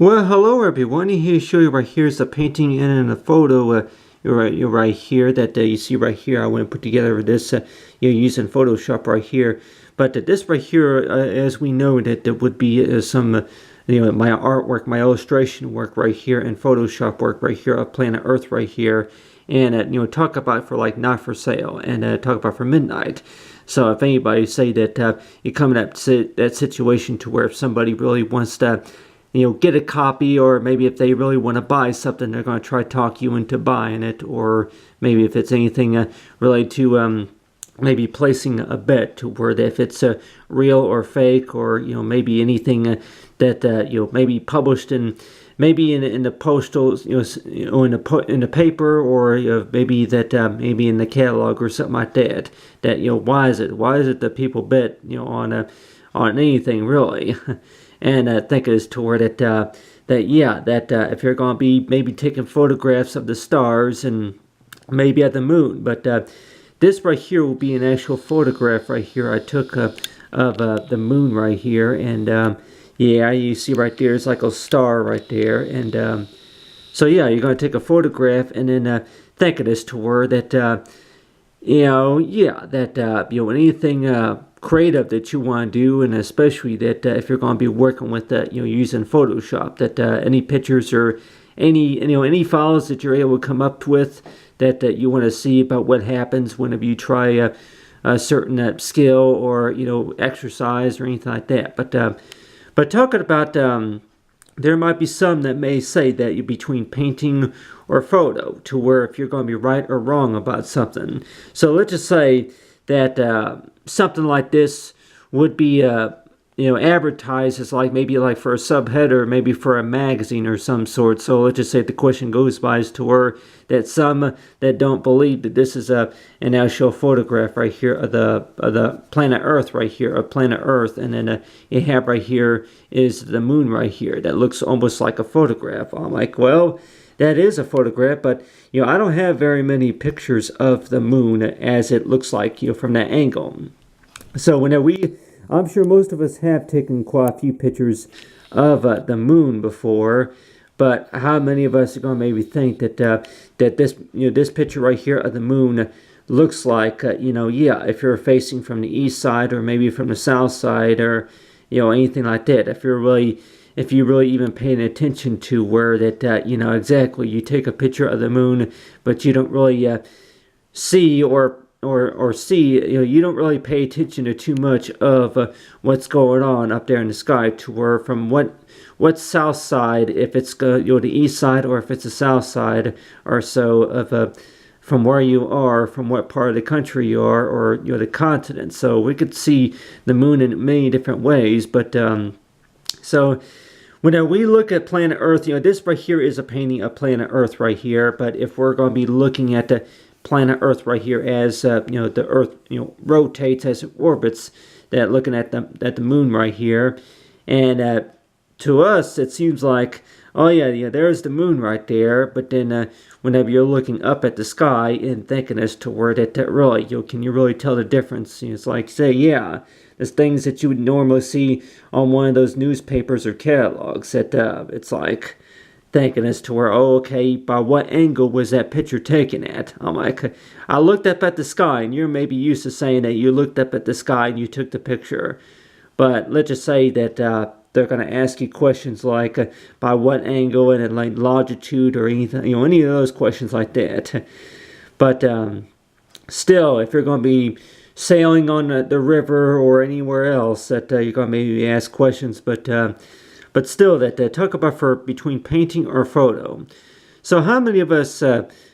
Well, hello everyone. Here to show you right here is a painting and a photo. You're right here that you see right here. I want to put together this using Photoshop right here. But this right here, as we know, that there would be some my artwork, my illustration work right here, and Photoshop work right here of Planet Earth right here, and talk about for like not for sale, and talk about for midnight. So if anybody say that you come in that situation to where if somebody really wants to get a copy, or maybe if they really want to buy something, they're going to try to talk you into buying it, or maybe if it's anything related to maybe placing a bet to where if it's real or fake, or maybe anything that maybe published in in the postal in the paper, or maybe that maybe in the catalog or something like that. That why is it that people bet on anything really? And I think it is toward it that if you're going to be maybe taking photographs of the stars and maybe at the moon, but this right here will be an actual photograph right here I took of the moon right here, and you see right there it's like a star right there, and so yeah, you're going to take a photograph and then think of this toward that anything creative that you want to do, and especially that if you're going to be working with using Photoshop, that any pictures or any files that you're able to come up with that you want to see about what happens whenever you try a certain skill or exercise or anything like that. But talking about there might be some that may say that you're between painting or photo, to where if you're going to be right or wrong about something. So let's just say that something like this would be advertised as maybe for a subheader, maybe for a magazine or some sort. So let's just say the question goes by as to where that some that don't believe that this is an actual photograph right here of the planet Earth right here, of planet Earth, and then you have right here is the moon right here that looks almost like a photograph. I'm like, well, that is a photograph, but I don't have very many pictures of the moon as it looks like from that angle. So I'm sure most of us have taken quite a few pictures of the moon before, but how many of us are going to maybe think that that this picture right here of the moon looks like if you're facing from the east side or maybe from the south side, or anything like that. If you're really even paying attention to where that exactly, you take a picture of the moon, but you don't really see or see, you don't really pay attention to too much of what's going on up there in the sky, to where from what south side, if it's the east side or if it's the south side or so of from where you are, from what part of the country you are, or the continent. So we could see the moon in many different ways, but so when we look at planet Earth, this right here is a painting of planet Earth right here. But if we're going to be looking at the planet Earth right here as the Earth rotates, as it orbits, that looking at the moon right here, and to us it seems like, oh yeah, there's the moon right there. But then whenever you're looking up at the sky and thinking as to where that really, can you really tell the difference? It's like, say, yeah, there's things that you would normally see on one of those newspapers or catalogs that it's like thinking as to where, oh, okay, by what angle was that picture taken at? I'm like, I looked up at the sky, and you're maybe used to saying that you looked up at the sky and you took the picture. But let's just say that they're going to ask you questions like by what angle, and like longitude, or anything, any of those questions like that. But still, if you're going to be sailing on the river or anywhere else, that you're going to maybe ask questions, but still, that talk about for between painting or photo. So how many of us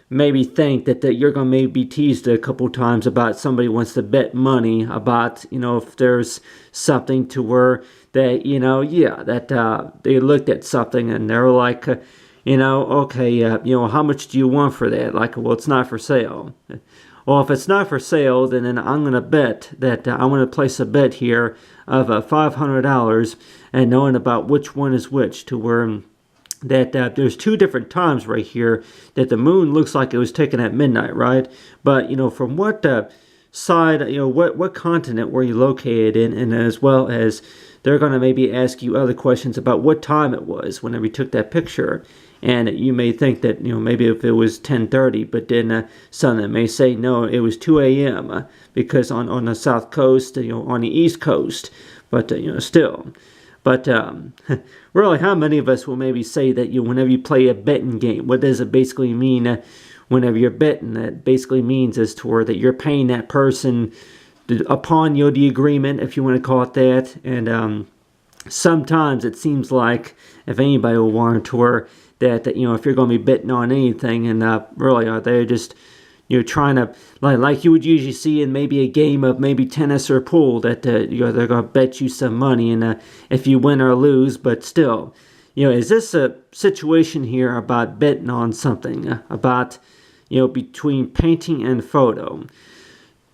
maybe think that you're going to maybe be teased a couple times about somebody wants to bet money about, if there's something to where they, that they looked at something and they're like, okay, how much do you want for that? Like, well, it's not for sale. Well, if it's not for sale, then I'm going to bet that I'm going to place a bet here of $500, and knowing about which one is which, to where that there's two different times right here that the moon looks like it was taken at midnight, right? But from what side, what continent were you located in, and as well as they're going to maybe ask you other questions about what time it was whenever you took that picture. And you may think that, maybe if it was 10:30, but then some may say, no, it was 2 a.m. Because on the South Coast, on the East Coast, but, still. But really, how many of us will maybe say that whenever you play a betting game, what does it basically mean whenever you're betting? That basically means as to where that you're paying that person upon the agreement, if you want to call it that. And sometimes it seems like, if anybody will warrant to where that if you're going to be betting on anything, and really are they just trying to, like you would usually see in maybe a game of maybe tennis or pool, that they're going to bet you some money, and if you win or lose. But still, is this a situation here about betting on something, about between painting and photo?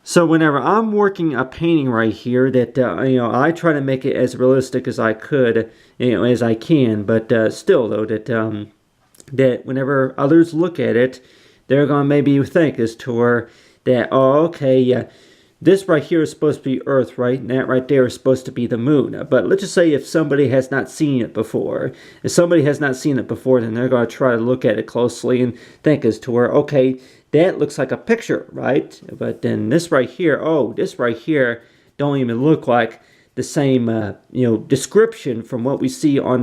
So whenever I'm working a painting right here, that I try to make it as realistic as I could, as I can. But still, though, that whenever others look at it, they're gonna maybe think as to where that, oh, okay, yeah, this right here is supposed to be Earth, right? And that right there is supposed to be the moon. But let's just say if somebody has not seen it before, then they're gonna try to look at it closely and think as to where, okay, that looks like a picture, right? But then this right here don't even look like the same, description from what we see on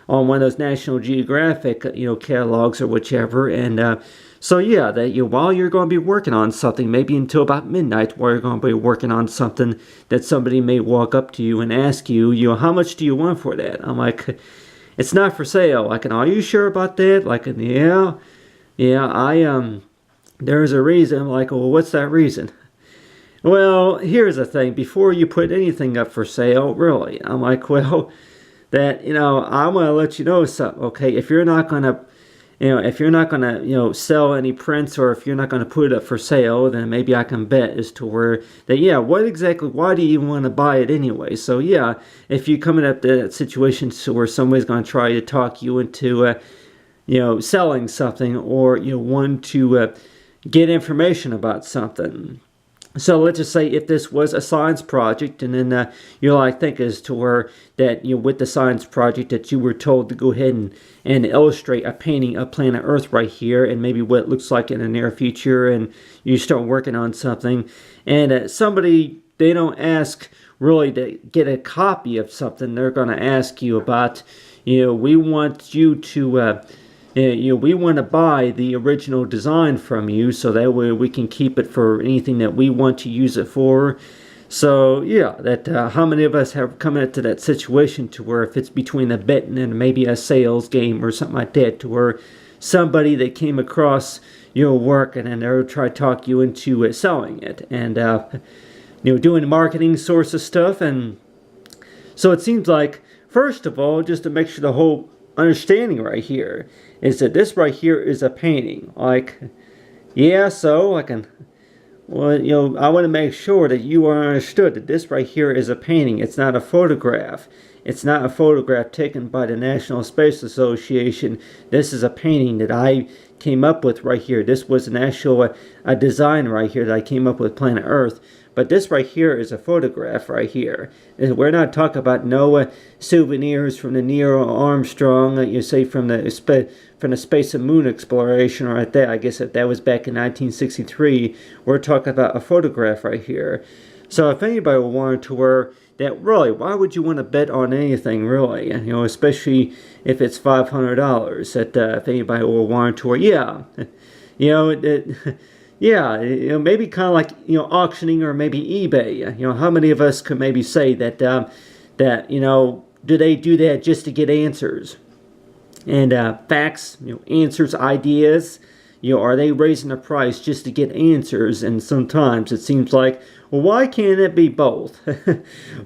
one of those National Geographic, catalogs or whichever. And so yeah, that while you're going to be working on something, maybe until about midnight, while you're going to be working on something, that somebody may walk up to you and ask you, how much do you want for that? I'm like, it's not for sale. Like, are you sure about that? Like, yeah, there's a reason. I'm like, well, what's that reason? Well, here's the thing. Before you put anything up for sale, really, I'm like, well, that, I'm going to let you know something, okay? If you're not going to, sell any prints, or if you're not going to put it up for sale, then maybe I can bet as to where that, why do you even want to buy it anyway? So yeah, if you come in at that situation where somebody's going to try to talk you into, selling something, or want to get information about something. So let's just say if this was a science project, and then you're think as to where that with the science project that you were told to go ahead and illustrate a painting of planet Earth right here, and maybe what it looks like in the near future, and you start working on something, and somebody, they don't ask really to get a copy of something. They're going to ask you about, we want you to we want to buy the original design from you, so that way we can keep it for anything that we want to use it for. So yeah, that how many of us have come into that situation to where if it's between a betting and maybe a sales game or something like that, to where somebody that came across your work and then they'll try to talk you into selling it, and doing marketing sorts of stuff. And so it seems like, first of all, just to make sure the whole understanding right here is that this right here is a painting. Like, yeah, so I can, well, I want to make sure that you are understood that this right here is a painting. It's not a photograph. It's not a photograph taken by the National Space Association. This is a painting that I came up with right here. This was an actual a design right here that I came up with, Planet Earth. But this right here is a photograph right here. And we're not talking about no souvenirs from the Neil Armstrong, you say from the space and moon exploration right there. I guess if that was back in 1963. We're talking about a photograph right here. So if anybody wanted to wear that, really, why would you want to bet on anything, really? Especially if it's $500. That if anybody will want to wear, yeah, yeah, maybe kind of like, auctioning, or maybe eBay. How many of us could maybe say that, do they do that just to get answers? And facts, answers, ideas, are they raising the price just to get answers? And sometimes it seems like, well, why can't it be both?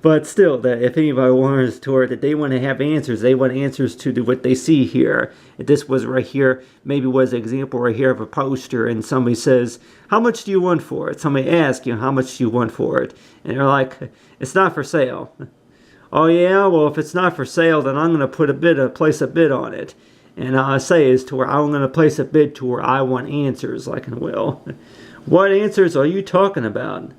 But still, that if anybody wants to, or that they want to have answers, they want answers to what they see here. If this was right here, maybe was an example right here of a poster, and somebody says, how much do you want for it? Somebody asks how much do you want for it? And they're like, it's not for sale. Oh yeah, well, if it's not for sale, then I'm going to place a bid on it. And I say is to where I'm going to place a bid to where I want answers, like, well, what answers are you talking about?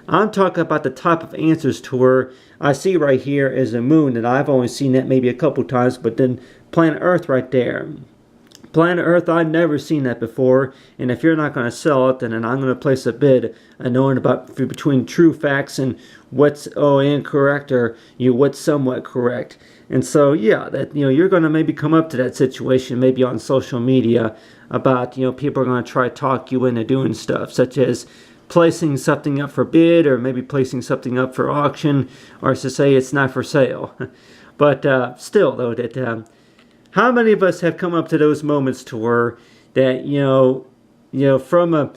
I'm talking about the type of answers to where I see right here is a moon, and I've only seen that maybe a couple times, but then planet Earth right there. Planet Earth, I've never seen that before, and if you're not going to sell it, then I'm going to place a bid, knowing about between true facts and what's incorrect, or what's somewhat correct. And so yeah, that you're going to maybe come up to that situation maybe on social media about people are going to try to talk you into doing stuff such as placing something up for bid, or maybe placing something up for auction, or to say it's not for sale. But still though, that how many of us have come up to those moments to where that from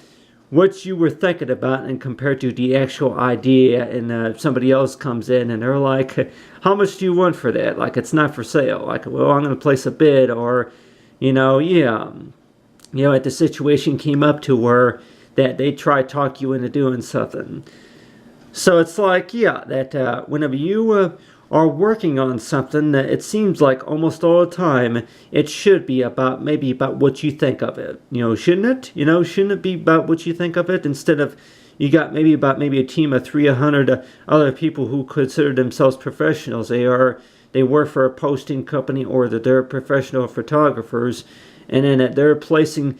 what you were thinking about and compared to the actual idea, and somebody else comes in and they're like, how much do you want for that? Like, it's not for sale. Like, well, I'm going to place a bid, or at the situation came up to where that they try to talk you into doing something. So it's like, yeah, that whenever you are working on something, that it seems like almost all the time it should be about what you think of it. Shouldn't it? Shouldn't it be about what you think of it, instead of you got maybe a team of 300 other people who consider themselves professionals. They work for a posting company, or that they're professional photographers, and then they're placing